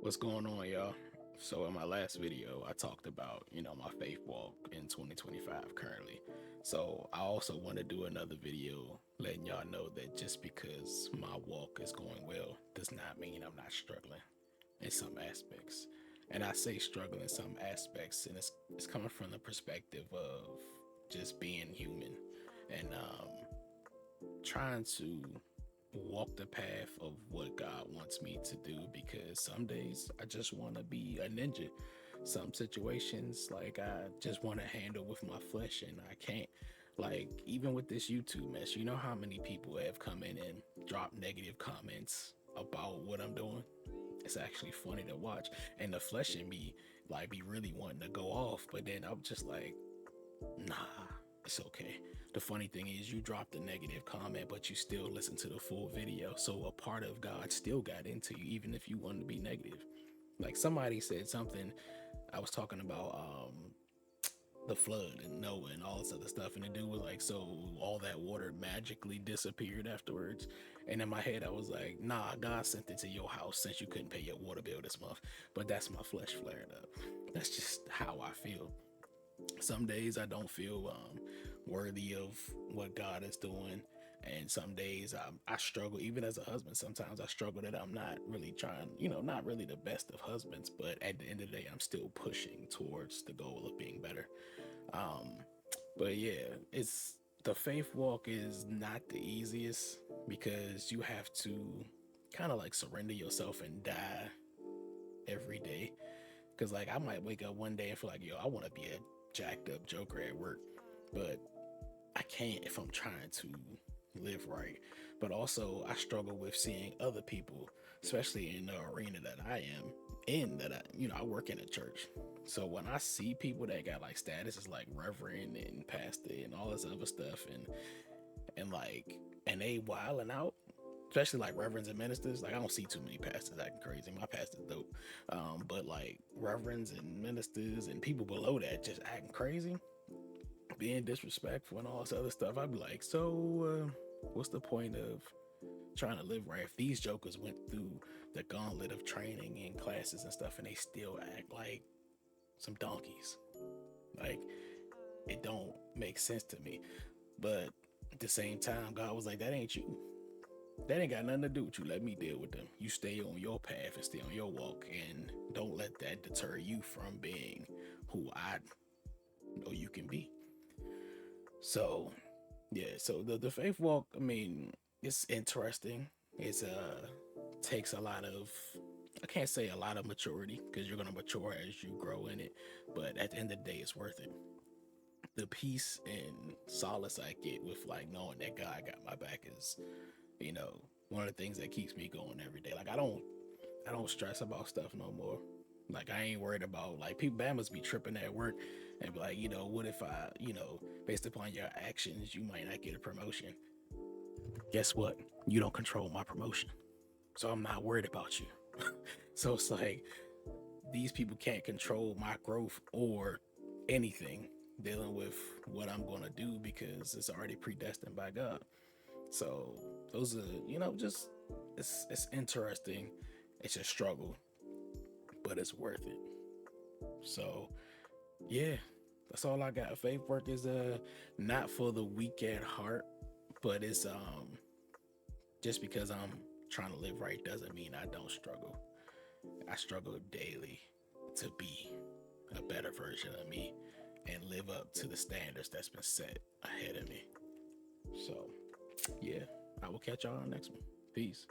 What's going on, y'all? So in my last video, I talked about, my faith walk in 2025 currently. So I also want to do another video letting y'all know that just because my walk is going well does not mean I'm not struggling in some aspects. And I say struggling in some aspects, and it's coming from the perspective of just being human and trying to walk the path of what God wants me to do, because some days I just want to be a ninja. Some situations like I just want to handle with my flesh and I can't. Like even with this YouTube mess, you know how many people have come in and dropped negative comments about what I'm doing? It's actually funny to watch. And the flesh in me like be really wanting to go off, but then I'm just like, nah, it's okay. The funny thing is, you dropped a negative comment, but you still listen to the full video. So a part of God still got into you, even if you wanted to be negative. Like somebody said something, I was talking about the flood and Noah and all this other stuff, and the dude was like, so all that water magically disappeared afterwards. And in my head I was like, nah, God sent it to your house since you couldn't pay your water bill this month. But that's my flesh flaring up. That's just how I feel. Some days I don't feel worthy of what God is doing, and some days I struggle. Even as a husband, sometimes I struggle that I'm not really trying, not really the best of husbands, but at the end of the day I'm still pushing towards the goal of being better. um but yeah, it's the faith walk is not the easiest, because you have to kind of like surrender yourself and die every day. Because like I might wake up one day and feel like, yo, I want to be a jacked up joker at work, but I can't if I'm trying to live right. But also I struggle with seeing other people, especially in the arena that I am in, that I work in a church. So when I see people that got like statuses like reverend and pastor and all this other stuff, and they wilding out, especially like reverends and ministers. Like I don't see too many pastors acting crazy. My pastor's dope. But like reverends and ministers and people below that just acting crazy, being disrespectful and all this other stuff. I'd be like, so what's the point of trying to live right if these jokers went through the gauntlet of training and classes and stuff and they still act like some donkeys? Like it don't make sense to me. But at the same time, God was like, that ain't you. That ain't got nothing to do with you. Let me deal with them. You stay on your path and stay on your walk, and don't let that deter you from being who I know you can be. So yeah, so the faith walk, I mean, it's interesting. It's takes a lot of, I can't say a lot of maturity, because you're gonna mature as you grow in it, but at the end of the day it's worth it. The peace and solace I get with like knowing that God got my back is, one of the things that keeps me going every day. Like I don't stress about stuff no more. Like I ain't worried about, like, people Bammers be tripping at work and be like, what if I, based upon your actions, you might not get a promotion. Guess what? You don't control my promotion. So I'm not worried about you. So it's like these people can't control my growth or anything dealing with what I'm gonna do, because it's already predestined by God. So those are, just it's interesting. It's a struggle, but it's worth it. So yeah, that's all I got. Faith work is not for the weak at heart, but it's just because I'm trying to live right doesn't mean I don't struggle. I struggle daily to be a better version of me and live up to the standards that's been set ahead of me. So yeah, I will catch y'all on the next one. Peace.